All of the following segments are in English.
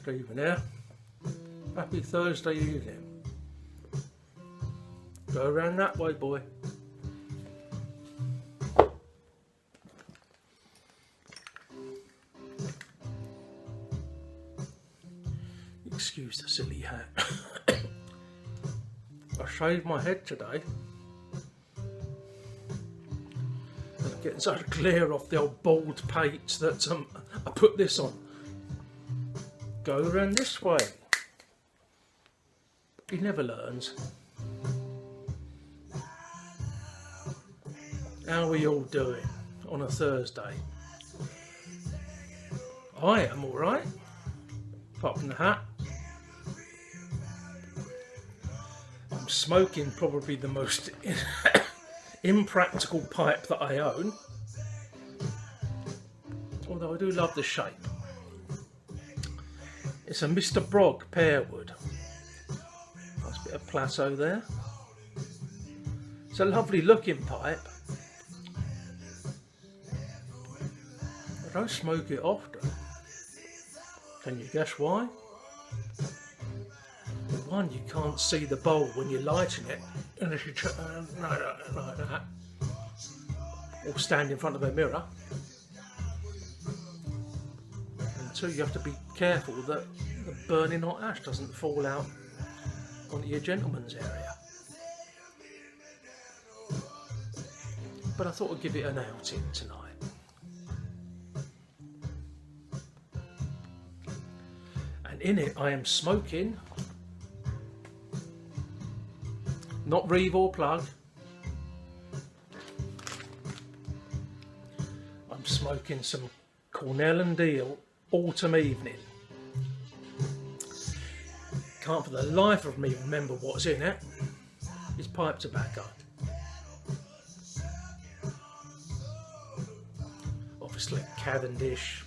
Stephen here. Happy Thursday evening. Go around that way, boy. Excuse the silly hat. I shaved my head today. I'm getting such a glare off the old bald pate that I put this on. Go around this way. He never learns. How are we all doing on a Thursday? I am alright. Apart from the hat. I'm smoking probably the most impractical pipe that I own. Although I do love the shape. It's a Mr. Brogg pearwood. Nice bit of plateau there. It's a lovely looking pipe. I don't smoke it often. Can you guess why? One, you can't see the bowl when you're lighting it unless you like that, or stand in front of a mirror. And two, you have to be careful that the burning hot ash doesn't fall out onto your gentleman's area. But I thought I'd give it an outing tonight. And in it I am smoking, not Reeve or plug, I'm smoking some Cornell and Deal Autumn Evening. Can't for the life of me remember what's in it. It's pipe tobacco. Obviously Cavendish,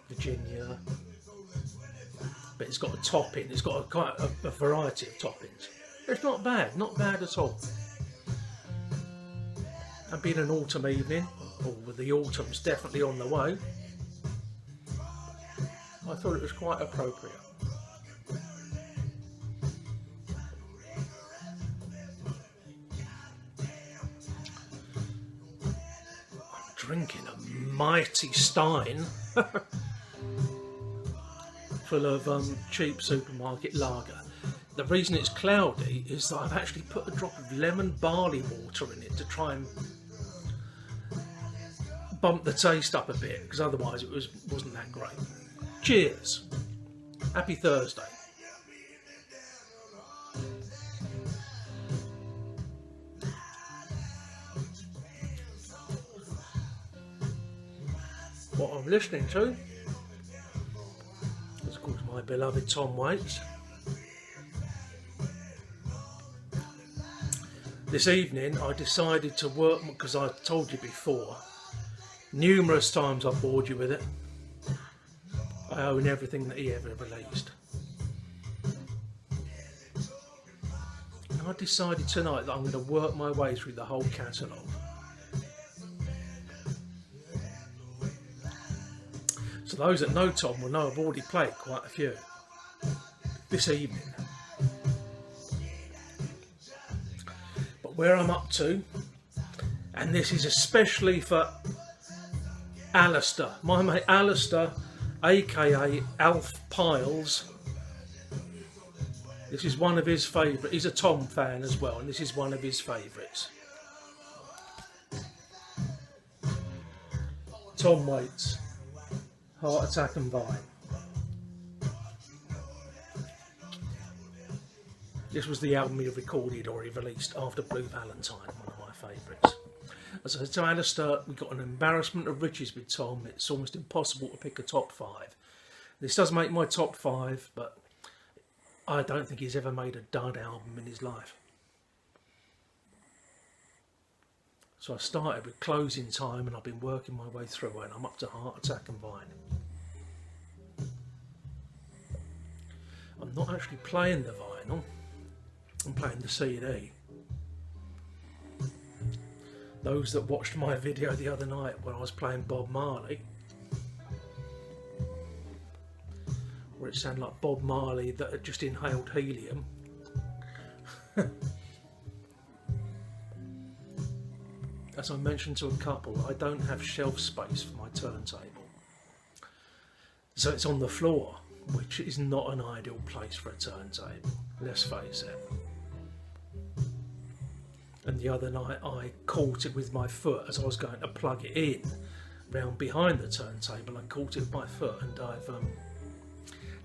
Virginia, but it's got a topping, it's got quite a variety of toppings. It's not bad at all. And being an autumn evening, or with the autumn's definitely on the way, I thought it was quite appropriate. I'm drinking a mighty stein full of cheap supermarket lager. The reason it's cloudy is that I've actually put a drop of lemon barley water in it to try and bump the taste up a bit, because otherwise it wasn't that great. Cheers. Happy Thursday. What I'm listening to is, of course, my beloved Tom Waits. This evening I decided to work, because I told you before, numerous times I've bored you with it. I own everything that he ever released. And I decided tonight that I'm going to work my way through the whole catalogue. So those that know Tom will know I've already played quite a few this evening. Where I'm up to, and this is especially for Alistair, my mate Alistair, aka Alf Piles. This is one of his favourites. He's a Tom fan as well, and this is one of his favourites. Tom Waits, Heart Attack and Vine. This was the album he recorded or he released after Blue Valentine, one of my favourites. As I said to Alistair, we got an embarrassment of riches with Tom. It's almost impossible to pick a top 5. This does make my top 5, but I don't think he's ever made a dud album in his life. So I started with Closing Time and I've been working my way through it, and I'm up to Heart Attack and Vine. I'm not actually playing the vinyl. I'm playing the CD. Those that watched my video the other night when I was playing Bob Marley where it sounded like Bob Marley that had just inhaled helium. As I mentioned to a couple, I don't have shelf space for my turntable, so it's on the floor, which is not an ideal place for a turntable, let's face it. And the other night I caught it with my foot as I was going to plug it in round behind the turntable. I caught it with my foot and I've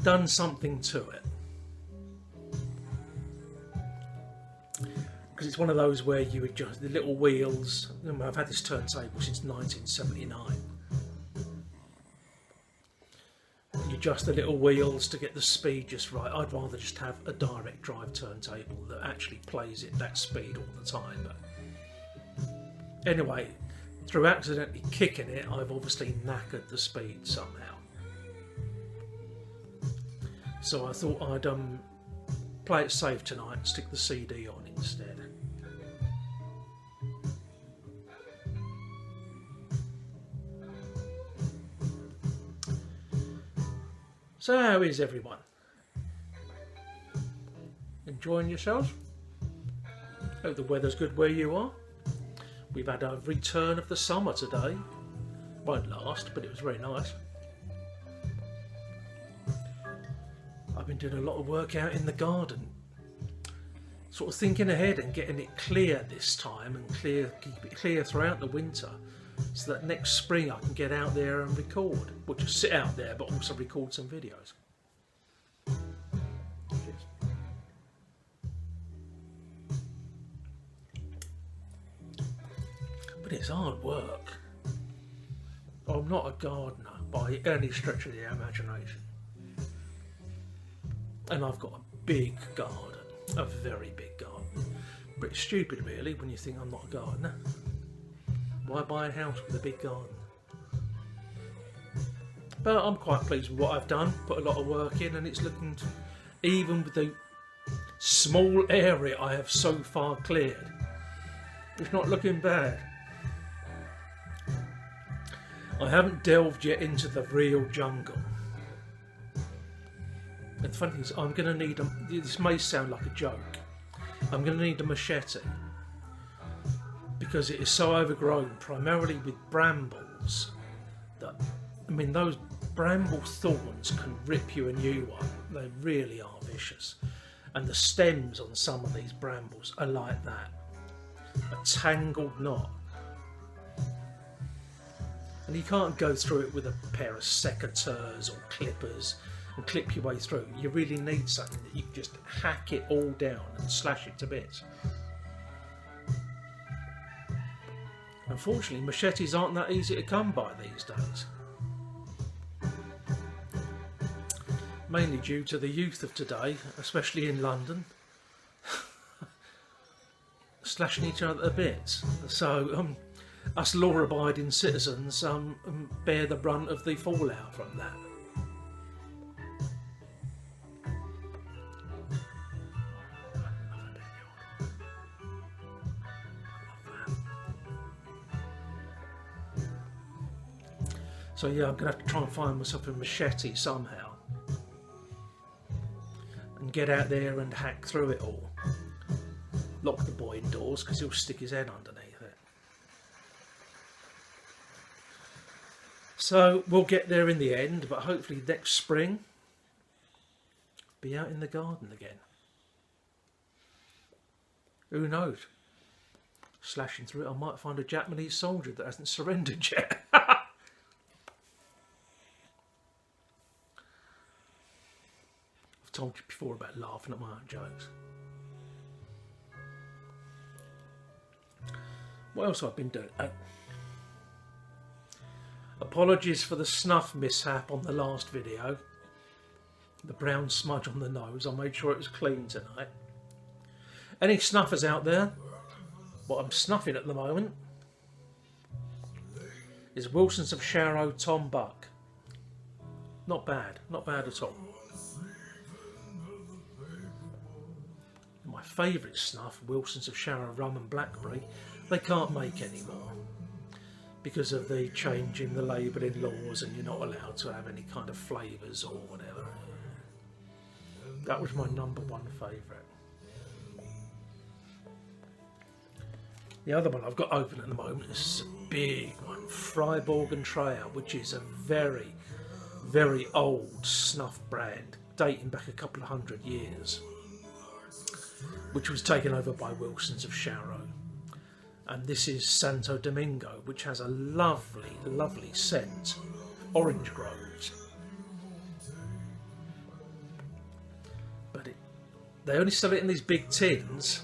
done something to it. Because it's one of those where you adjust the little wheels. I've had this turntable since 1979. You adjust the little wheels to get the speed just right. I'd rather just have a direct drive turntable that actually plays at that speed all the time. But anyway, through accidentally kicking it, I've obviously knackered the speed somehow. So I thought I'd play it safe tonight and stick the CD on instead. So how is everyone? Enjoying yourselves? Hope the weather's good where you are. We've had a return of the summer today. Won't last, but it was very nice. I've been doing a lot of work out in the garden. Sort of thinking ahead and getting it clear this time and keep it clear throughout the winter, so that next spring I can get out there and record. Well, just sit out there, but also record some videos. Cheers. But it's hard work. I'm not a gardener by any stretch of the imagination. And I've got a big garden, a very big garden. Pretty stupid really when you think I'm not a gardener. Why buy a house with a big garden? But I'm quite pleased with what I've done, put a lot of work in, and it's looking, even with the small area I have so far cleared, it's not looking bad. I haven't delved yet into the real jungle. And the funny thing is, I'm going to need this may sound like a joke, I'm going to need a machete, because it is so overgrown, primarily with brambles, that, I mean, those bramble thorns can rip you a new one. They really are vicious. And the stems on some of these brambles are like that, a tangled knot. And you can't go through it with a pair of secateurs or clippers and clip your way through. You really need something that you can just hack it all down and slash it to bits. Unfortunately, machetes aren't that easy to come by these days. Mainly due to the youth of today, especially in London, slashing each other to bits. So us law-abiding citizens bear the brunt of the fallout from that. So yeah, I'm going to have to try and find myself a machete somehow and get out there and hack through it all. Lock the boy indoors because he'll stick his head underneath it. So we'll get there in the end, but hopefully next spring, be out in the garden again. Who knows? Slashing through it, I might find a Japanese soldier that hasn't surrendered yet. I've told you before about laughing at my own jokes. What else have I been doing? Apologies for the snuff mishap on the last video. The brown smudge on the nose. I made sure it was clean tonight. Any snuffers out there? What I'm snuffing at the moment is Wilson's of Sharrow Tom Buck. Not bad at all. My favourite snuff, Wilson's of Sharrow Rum and Blackberry, they can't make anymore because of the change in the labelling laws, and you're not allowed to have any kind of flavours or whatever. That was my #1 favourite. The other one I've got open at the moment is a big one, Freiburg and Treuer, which is a very, very old snuff brand, dating back a couple of 100 years, which was taken over by Wilson's of Sharrow. And this is Santo Domingo, which has a lovely, lovely scent, orange groves. But they only sell it in these big tins.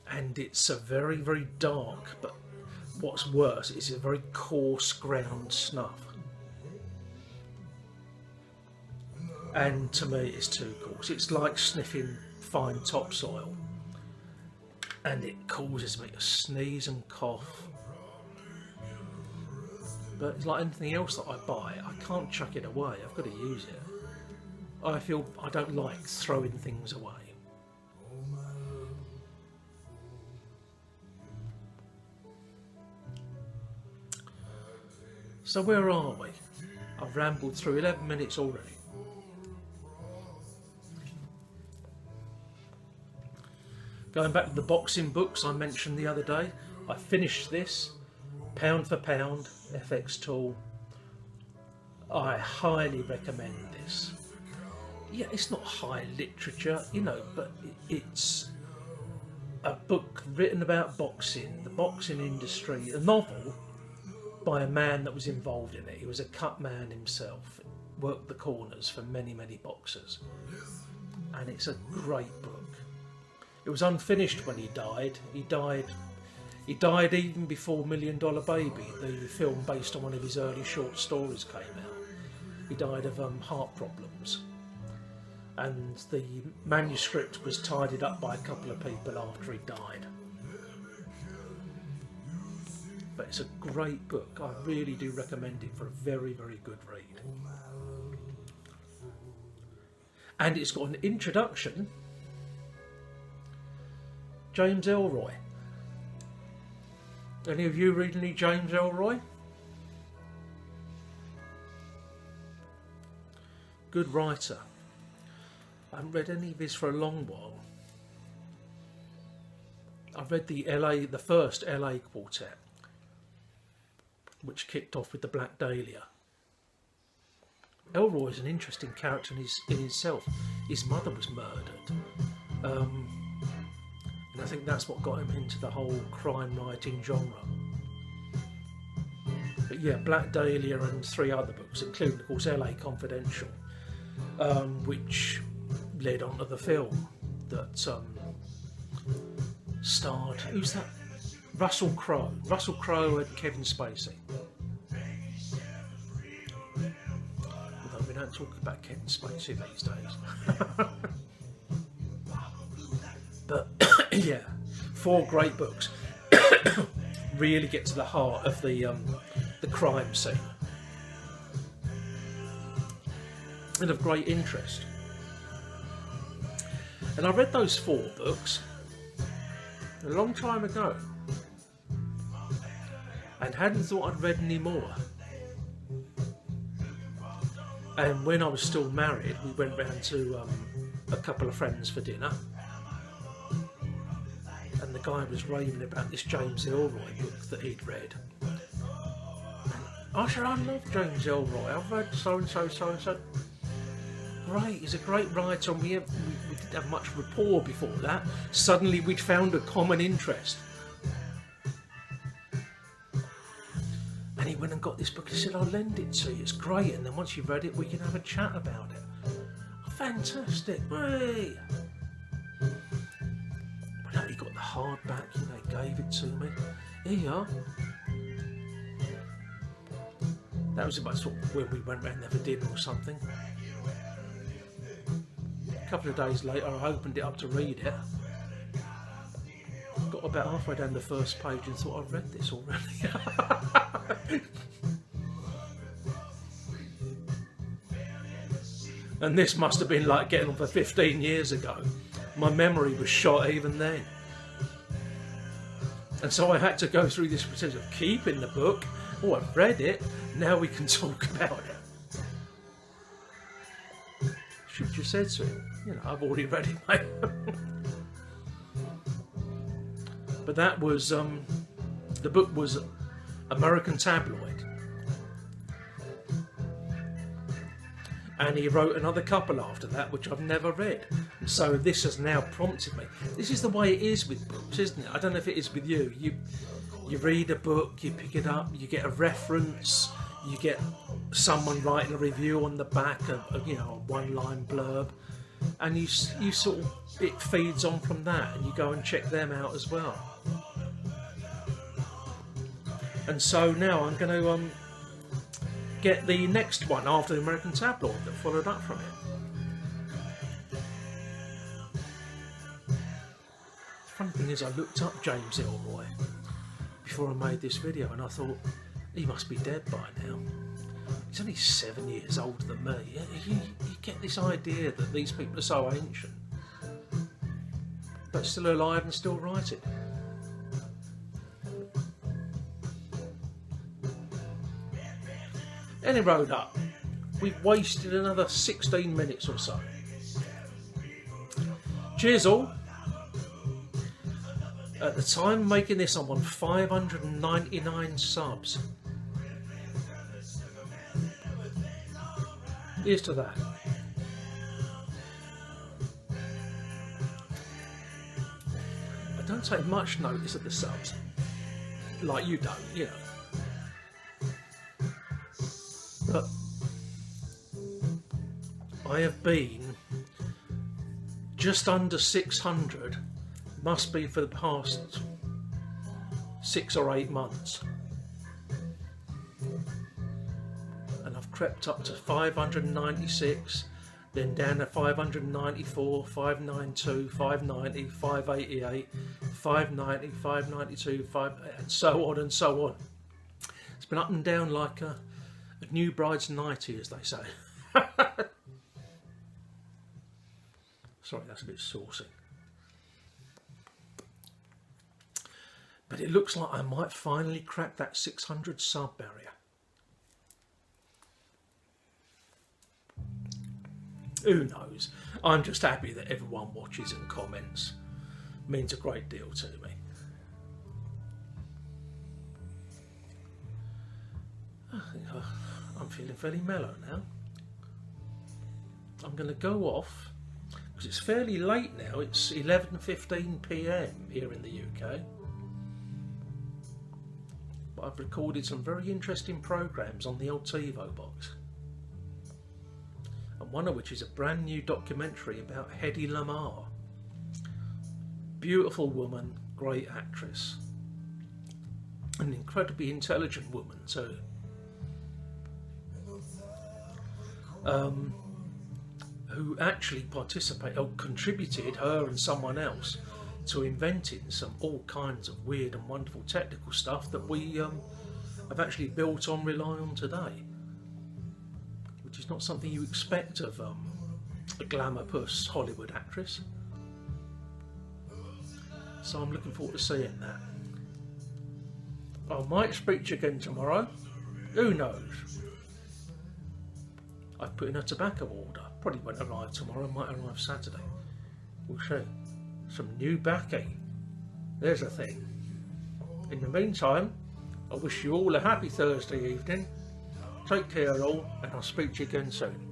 And it's a very, very dark, but what's worse, it's a very coarse ground snuff. And to me, it's too coarse. It's like sniffing fine topsoil. And it causes me to sneeze and cough. But it's like anything else that I buy, I can't chuck it away. I've got to use it. I feel I don't like throwing things away. So where are we? I've rambled through 11 minutes already. Going back to the boxing books I mentioned the other day, I finished this, pound for pound, FX Tool. I highly recommend this. Yeah, it's not high literature, you know, but it's a book written about boxing, the boxing industry, a novel by a man that was involved in it. He was a cut man himself, worked the corners for many, many boxers. And it's a great book. It was unfinished when he died. He died even before $1 Million Baby, the film based on one of his early short stories, came out. He died of heart problems. And the manuscript was tidied up by a couple of people after he died. But it's a great book. I really do recommend it for a very, very good read. And it's got an introduction. James Ellroy. Any of you read any James Ellroy? Good writer. I haven't read any of his for a long while. I've read the first LA Quartet, which kicked off with the Black Dahlia. Ellroy is an interesting character in himself. His mother was murdered. And I think that's what got him into the whole crime writing genre. But yeah, Black Dahlia and 3 other books, including of course LA Confidential, which led on to the film that starred, who's that? Russell Crowe. Russell Crowe and Kevin Spacey. Although we don't talk about Kevin Spacey these days. But yeah, 4 great books. Really get to the heart of the crime scene. And of great interest. And I read those 4 books a long time ago. And hadn't thought I'd read any more. And when I was still married, we went round to a couple of friends for dinner. And the guy was raving about this James Ellroy book that he'd read. And I said, I love James Ellroy. I've read so-and-so, so-and-so. Great, he's a great writer, and we didn't have much rapport before that. Suddenly we'd found a common interest. And he went and got this book. He said, I'll lend it to you, it's great, and then once you've read it, we can have a chat about it. Fantastic, hey! Well, he got the hardback, gave it to me. Here you are. That was about sort of when we went round there for dinner or something. A couple of days later, I opened it up to read it. Got about halfway down the first page and thought, I've read this already. And this must have been like getting on for 15 years ago. My memory was shot even then. And so I had to go through this process of keeping the book Oh, I've read it, now we can talk about it. Should you said so? You know, I've already read it, mate. But that was, the book was American Tabloid. And he wrote another couple after that, which I've never read. So this has now prompted me. This is the way it is with books, isn't it? I don't know if it is with you. You read a book, you pick it up, you get a reference, you get someone writing a review on the back, a one-line blurb, and you sort of, it feeds on from that, and you go and check them out as well. And so now I'm going to get the next one after the American Tabloid that followed up from it. The funny thing is, I looked up James Ellroy before I made this video, and I thought, he must be dead by now. He's only 7 years older than me. You get this idea that these people are so ancient, but still alive and still writing. Then he rode up. We've wasted another 16 minutes or so. Cheers all. At the time of making this, I'm on 599 subs. Here's to that. I don't take much notice of the subs. Like you don't, you know. But I have been just under 600, must be for the past 6 or 8 months, and I've crept up to 596, then down to 594, 592, 590, 588, 590, 592, and so on and so on. It's been up and down like a new bride's nightie, as they say. Sorry, that's a bit saucy. But it looks like I might finally crack that 600 sub barrier. Who knows? I'm just happy that everyone watches and comments. It means a great deal to me. I'm feeling fairly mellow now. I'm going to go off because it's fairly late now. It's 11:15 PM here in the UK. But I've recorded some very interesting programs on the old TiVo box, and one of which is a brand new documentary about Hedy Lamarr. Beautiful woman, great actress, an incredibly intelligent woman too. Who actually contributed, her and someone else, to inventing all kinds of weird and wonderful technical stuff that we have actually built on, rely on today, which is not something you expect of a glamour-puss Hollywood actress. So I'm looking forward to seeing that. I might speak to you again tomorrow. Who knows? I've put in a tobacco order. Probably won't arrive tomorrow, might arrive Saturday. We'll see. Some new baccy. There's a thing. In the meantime, I wish you all a happy Thursday evening. Take care all, and I'll speak to you again soon.